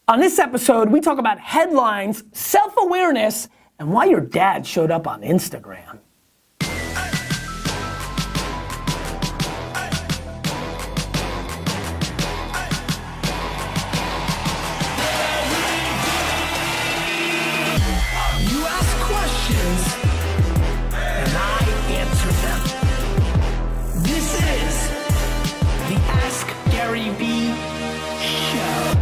On this episode, we talk about headlines, self-awareness, and why your dad showed up on Instagram. You ask questions, and I answer them. This is the Ask Gary Vee Show.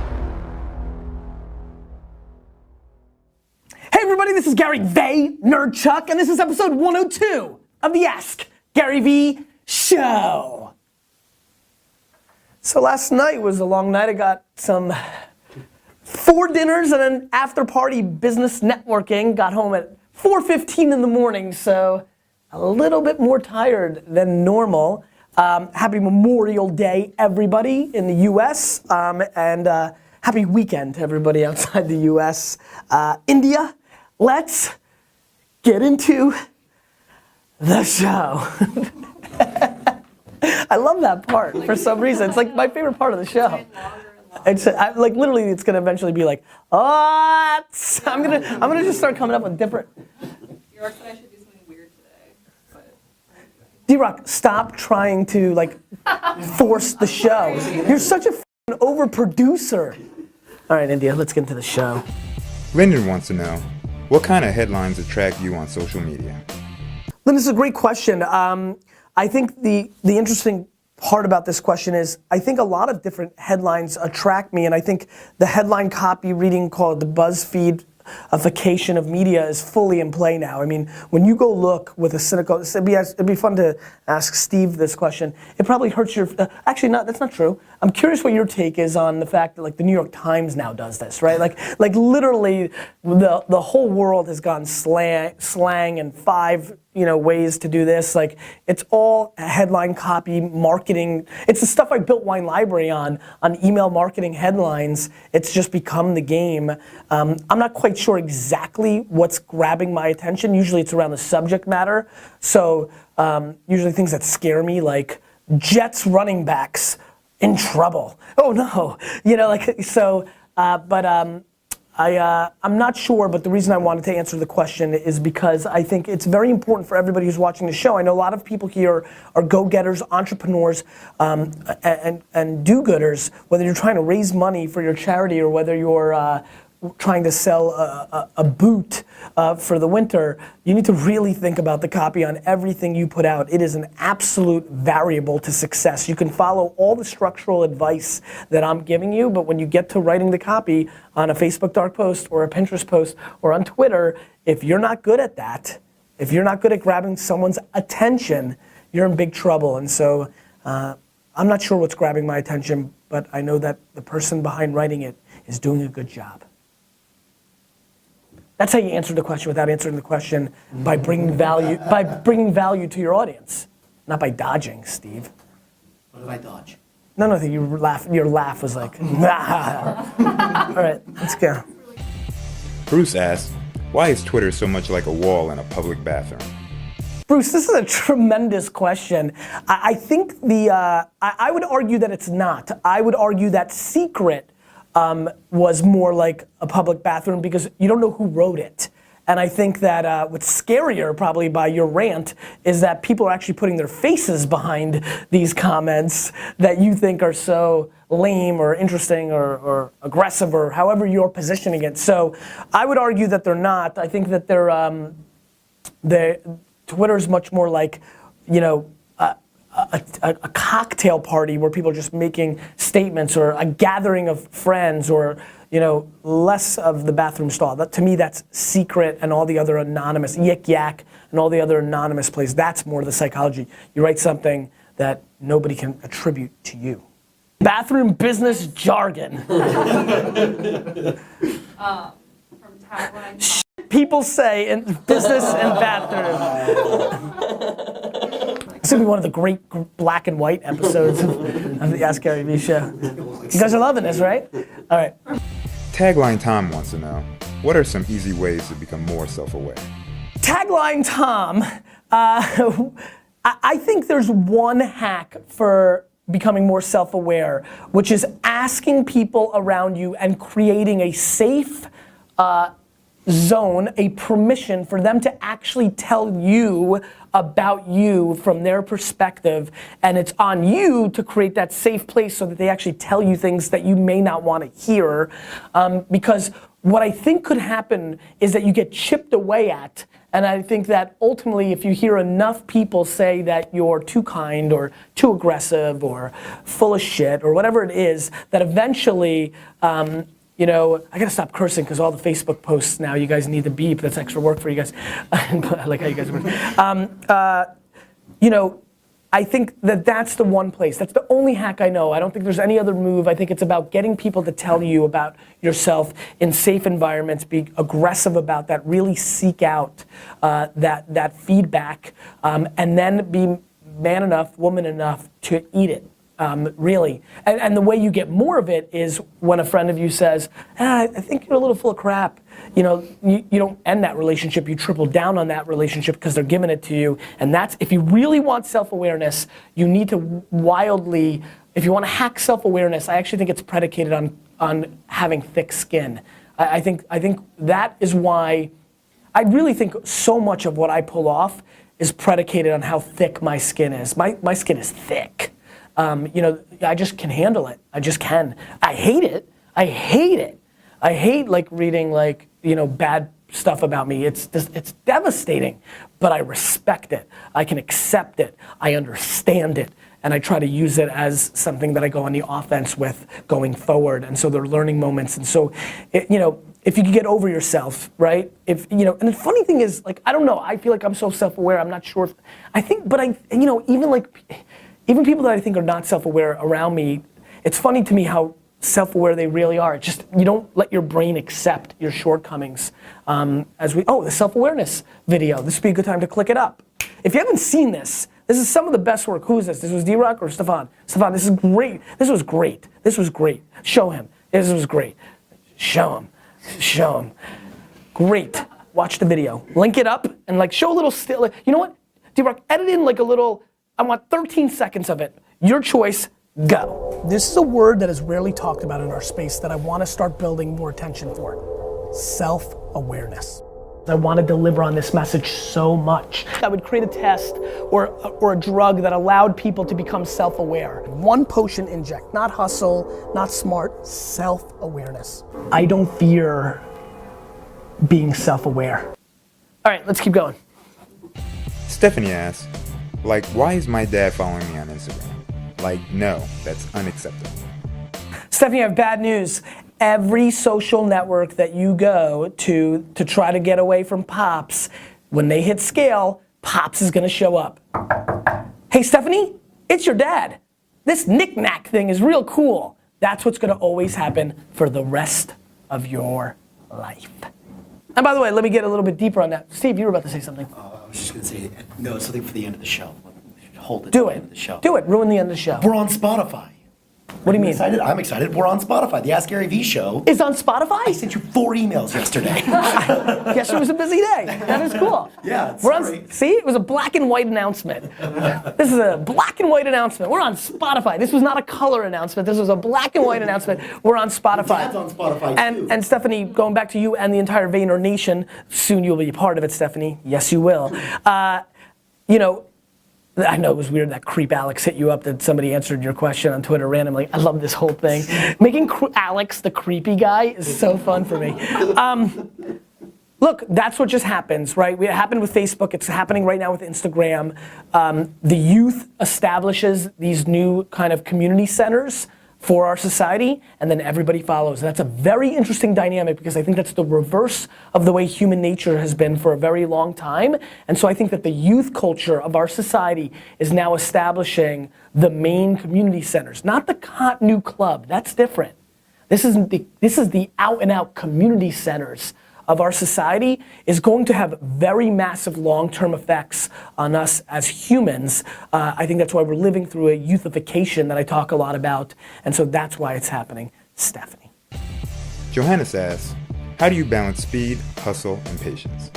Hey everybody, this is Gary Vaynerchuk, and this is episode 102 of the Ask Gary Vee Show. So last night was a long night. I got some 4 dinners and an after party business networking. Got home at 4:15 in the morning, so a little bit more tired than normal. Happy Memorial Day, everybody in the US, and happy weekend to everybody outside the US. India, let's get into the show. I love that part for some reason. It's like my favorite part of the show. It's like literally, it's gonna eventually be like, oh, I'm gonna just start coming up with different. York said I should do something weird today, but D-Rock, stop trying to like force the show. You're such a f***ing overproducer. All right, India, let's get into the show. Lyndon wants to know, what kind of headlines attract you on social media? Lyndon, this is a great question. I think the interesting part about this question is I think a lot of different headlines attract me, and I think the headline copy reading called the BuzzFeed-ification of media is fully in play now. I mean, when you go look with a cynical, it'd be fun to ask Steve this question. It probably hurts your, actually not, that's not true. I'm curious what your take is on the fact that like the New York Times now does this, right? Like literally the whole world has gone slang and 5 ways to do this. Like it's all headline copy marketing. It's the stuff I built Wine Library on email marketing headlines. It's just become the game. I'm not quite sure exactly what's grabbing my attention. Usually it's around the subject matter. So usually things that scare me, like Jets running backs in trouble. Oh no, I'm not sure, but the reason I wanted to answer the question is because I think it's very important for everybody who's watching the show. I know a lot of people here are go-getters, entrepreneurs, and do-gooders, whether you're trying to raise money for your charity or whether you're trying to sell a boot for the winter. You need to really think about the copy on everything you put out. It is an absolute variable to success. You can follow all the structural advice that I'm giving you, but when you get to writing the copy on a Facebook dark post or a Pinterest post or on Twitter, if you're not good at that, if you're not good at grabbing someone's attention, you're in big trouble. And so I'm not sure what's grabbing my attention, but I know that the person behind writing it is doing a good job. That's how you answer the question without answering the question by bringing value to your audience, not by dodging, Steve. What if I dodge? No, your laugh was like, nah. All right, let's go. Bruce asks, why is Twitter so much like a wall in a public bathroom? Bruce, this is a tremendous question. I think I would argue that it's not. I would argue that secret was more like a public bathroom because you don't know who wrote it. And I think that what's scarier probably by your rant is that people are actually putting their faces behind these comments that you think are so lame or interesting or aggressive or however you're positioning it. So I would argue that they're not. I think that Twitter's much more like, a cocktail party where people are just making statements or a gathering of friends or, less of the bathroom stall. To me, that's secret and all the other anonymous, yik yak and all the other anonymous plays. That's more the psychology. You write something that nobody can attribute to you. Bathroom business jargon. from tagline. People say in business and bathroom. It's gonna be one of the great black and white episodes of the Ask Gary Vee Show. You guys are loving this, right? All right. Tagline Tom wants to know, what are some easy ways to become more self-aware? Tagline Tom, I think there's one hack for becoming more self-aware, which is asking people around you and creating a safe zone, a permission for them to actually tell you about you from their perspective, and it's on you to create that safe place so that they actually tell you things that you may not want to hear, because what I think could happen is that you get chipped away at, and I think that ultimately if you hear enough people say that you're too kind or too aggressive or full of shit or whatever it is, that eventually, you know, I gotta stop cursing because all the Facebook posts now, you guys need to beep. That's extra work for you guys. I like how you guys are. You know, I think that that's the one place. That's the only hack I know. I don't think there's any other move. I think it's about getting people to tell you about yourself in safe environments, be aggressive about that, really seek out that feedback, and then be man enough, woman enough to eat it. Really. And the way you get more of it is when a friend of you says, I think you're a little full of crap. You know, you don't end that relationship, you triple down on that relationship because they're giving it to you. And that's, if you really want self-awareness, you need to wildly, if you want to hack self-awareness, I actually think it's predicated on having thick skin. I think that is why, I really think so much of what I pull off is predicated on how thick my skin is. My skin is thick. You know, I just can handle it. I just can. I hate it. I hate it. I hate like reading like, you know, bad stuff about me. It's devastating, but I respect it. I can accept it. I understand it. And I try to use it as something that I go on the offense with going forward. And so they're learning moments. And so, you know, if you could get over yourself, right? If, you know, and the funny thing is, like, I don't know, I feel like I'm so self-aware, I'm not sure if, I think, but I, you know, even people that I think are not self-aware around me, it's funny to me how self-aware they really are. It's just, you don't let your brain accept your shortcomings. The self-awareness video. This would be a good time to click it up. If you haven't seen this is some of the best work. Who is this? This was D-Rock or Stefan? Stefan, this is great. This was great. This was great. Show him. This was great. Show him. Show him. Great. Watch the video. Link it up and like show a little still. You know what? D-Rock, edit in like a little, I want 13 seconds of it. Your choice, go. This is a word that is rarely talked about in our space that I want to start building more attention for. Self-awareness. I want to deliver on this message so much. I would create a test or a drug that allowed people to become self-aware. One potion inject, not hustle, not smart, self-awareness. I don't fear being self-aware. All right, let's keep going. Stephanie asks, like, why is my dad following me on Instagram? Like, no, that's unacceptable. Stephanie, I have bad news. Every social network that you go to try to get away from Pops, when they hit scale, Pops is gonna show up. Hey, Stephanie, it's your dad. This knick-knack thing is real cool. That's what's gonna always happen for the rest of your life. And by the way, let me get a little bit deeper on that. Steve, you were about to say something. I was just gonna say, no, it's something for the end of the show. Hold it. Do to the it. end of the show. Do it. Ruin the end of the show. We're on Spotify. What do you mean? Excited? I'm excited. We're on Spotify. The Ask Gary Vee show. It's on Spotify? I sent you 4 emails yesterday. Guess it was a busy day. That is cool. Yeah, it's We're on, great. see, it was a black and white announcement. This is a black and white announcement. We're on Spotify. This was not a color announcement. This was a black and white announcement. We're on Spotify. Dad's on Spotify too. And Stephanie, going back to you and the entire Vayner Nation, soon you'll be a part of it, Stephanie. Yes, you will. You know, I know it was weird that creep Alex hit you up that somebody answered your question on Twitter randomly. I love this whole thing. Making Alex the creepy guy is so fun for me. Look, that's what just happens, right? It happened with Facebook. It's happening right now with Instagram. The youth establishes these new kind of community centers for our society, and then everybody follows. And that's a very interesting dynamic because I think that's the reverse of the way human nature has been for a very long time. And so I think that the youth culture of our society is now establishing the main community centers, not the hot new club. That's different. This is the out and out community centers of our society is going to have very massive long-term effects on us as humans. I think that's why we're living through a youthification that I talk a lot about, and so that's why it's happening. Stephanie. Johannes asks, how do you balance speed, hustle, and patience?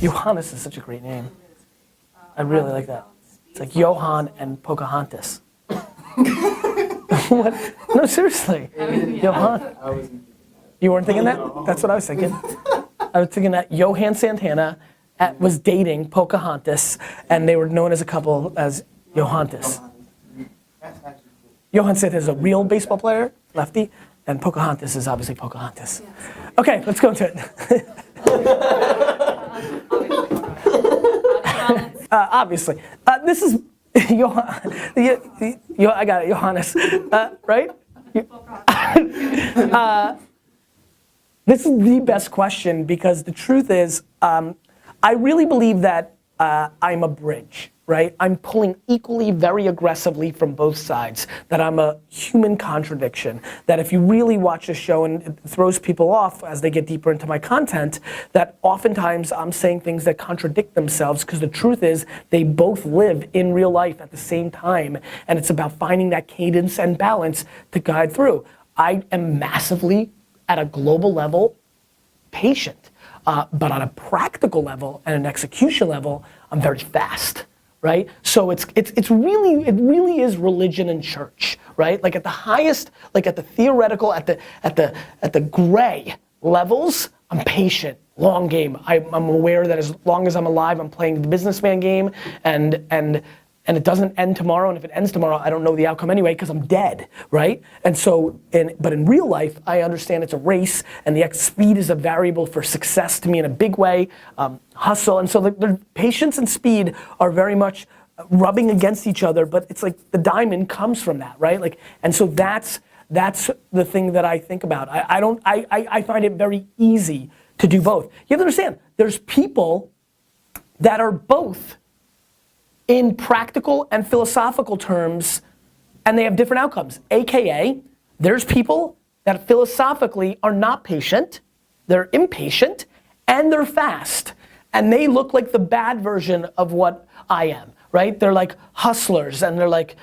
Johannes is such a great name. I really like that. It's like Johan and Pocahontas. What? No, seriously. I mean, yeah. Johan. I wasn't thinking that. You weren't thinking that? That's what I was thinking. I was thinking that Johan Santana was dating Pocahontas, and they were known as a couple as Johantas. Johan Santana is a real baseball player, lefty, and Pocahontas is obviously Pocahontas. Yes. Okay, let's go into it. Obviously. This is Johan. I got it, Johannes. Right? This is the best question because the truth is, I really believe that I'm a bridge, right? I'm pulling equally, very aggressively from both sides. That I'm a human contradiction. That if you really watch the show and it throws people off as they get deeper into my content, that oftentimes I'm saying things that contradict themselves because the truth is they both live in real life at the same time. And it's about finding that cadence and balance to guide through. I am massively, at a global level, patient. But on a practical level and an execution level, I'm very fast, right? So it really is religion and church, right? Like at the highest, like at the theoretical, at the gray levels, I'm patient, long game. I'm aware that as long as I'm alive, I'm playing the businessman game, and it doesn't end tomorrow, and if it ends tomorrow, I don't know the outcome anyway because I'm dead, right? And so, but in real life, I understand it's a race, and the speed is a variable for success to me in a big way, hustle, and so the patience and speed are very much rubbing against each other, but it's like the diamond comes from that, right? Like, and so that's the thing that I think about. I find it very easy to do both. You have to understand, there's people that are both in practical and philosophical terms, and they have different outcomes. AKA, there's people that philosophically are not patient, they're impatient, and they're fast. And they look like the bad version of what I am, right? They're like hustlers, and they're like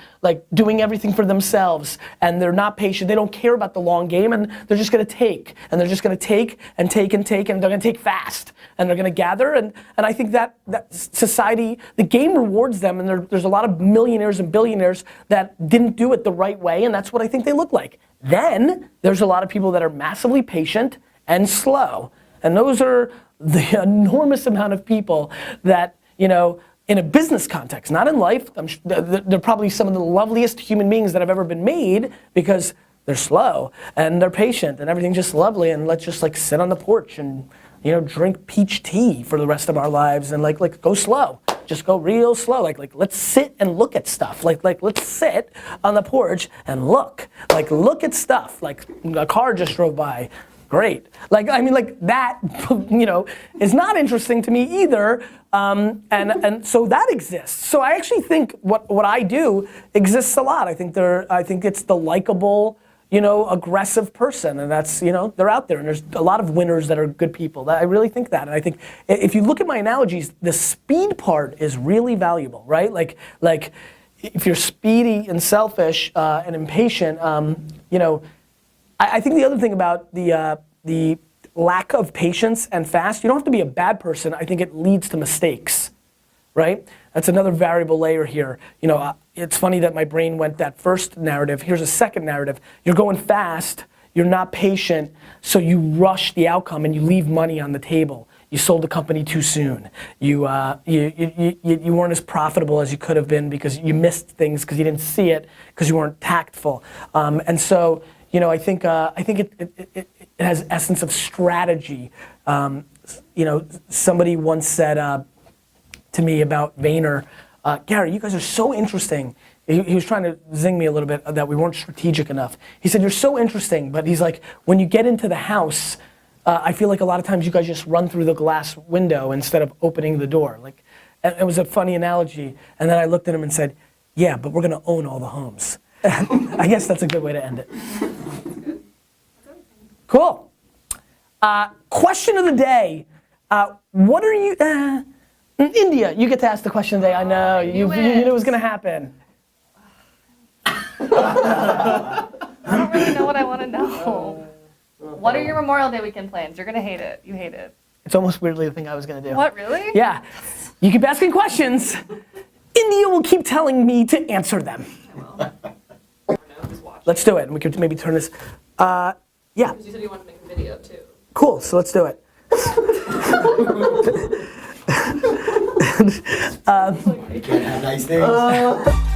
doing everything for themselves, and they're not patient. They don't care about the long game, and they're just gonna take, and they're just gonna take and take and take, and they're gonna take fast, and they're gonna gather, and I think that society, the game rewards them, and there's a lot of millionaires and billionaires that didn't do it the right way, and that's what I think they look like. Then, there's a lot of people that are massively patient and slow, and those are the enormous amount of people that, you know, in a business context, not in life, they're probably some of the loveliest human beings that have ever been made because they're slow and they're patient and everything's just lovely, and let's just like sit on the porch and, you know, drink peach tea for the rest of our lives and like go slow. Just go real slow. Like let's sit and look at stuff. Like let's sit on the porch and look at stuff. Like a car just drove by. Great. Like, I mean, like that, you know, is not interesting to me either. And so that exists. So I actually think what I do exists a lot. I think it's the likable, you know, aggressive person, and that's, you know, they're out there, and there's a lot of winners that are good people. I really think that, and I think if you look at my analogies, the speed part is really valuable, right? Like if you're speedy and selfish and impatient, you know. I think the other thing about the lack of patience and fast, you don't have to be a bad person. I think it leads to mistakes, right? That's another variable layer here. You know, it's funny that my brain went that first narrative. Here's a second narrative. You're going fast, you're not patient, so you rush the outcome and you leave money on the table. You sold the company too soon. You weren't as profitable as you could have been because you missed things because you didn't see it because you weren't tactful. And so, you know, I think it has essence of strategy. You know, somebody once said to me about Vayner, Gary, you guys are so interesting. He was trying to zing me a little bit that we weren't strategic enough. He said, you're so interesting, but he's like, when you get into the house, I feel like a lot of times you guys just run through the glass window instead of opening the door. Like, it was a funny analogy. And then I looked at him and said, yeah, but we're gonna own all the homes. I guess that's a good way to end it. Cool. Question of the day. What are you, India, you get to ask the question of the day. I know, you knew it was gonna happen. I don't really know what I want to know. What are your Memorial Day weekend plans? You're gonna hate it. You hate it. It's almost weirdly the thing I was gonna do. What, really? Yeah. You keep asking questions. India will keep telling me to answer them. I will. Let's do it. And we could maybe turn this. Yeah. Because you said you wanted to make a video too. Cool. So let's do it. You can't have nice things.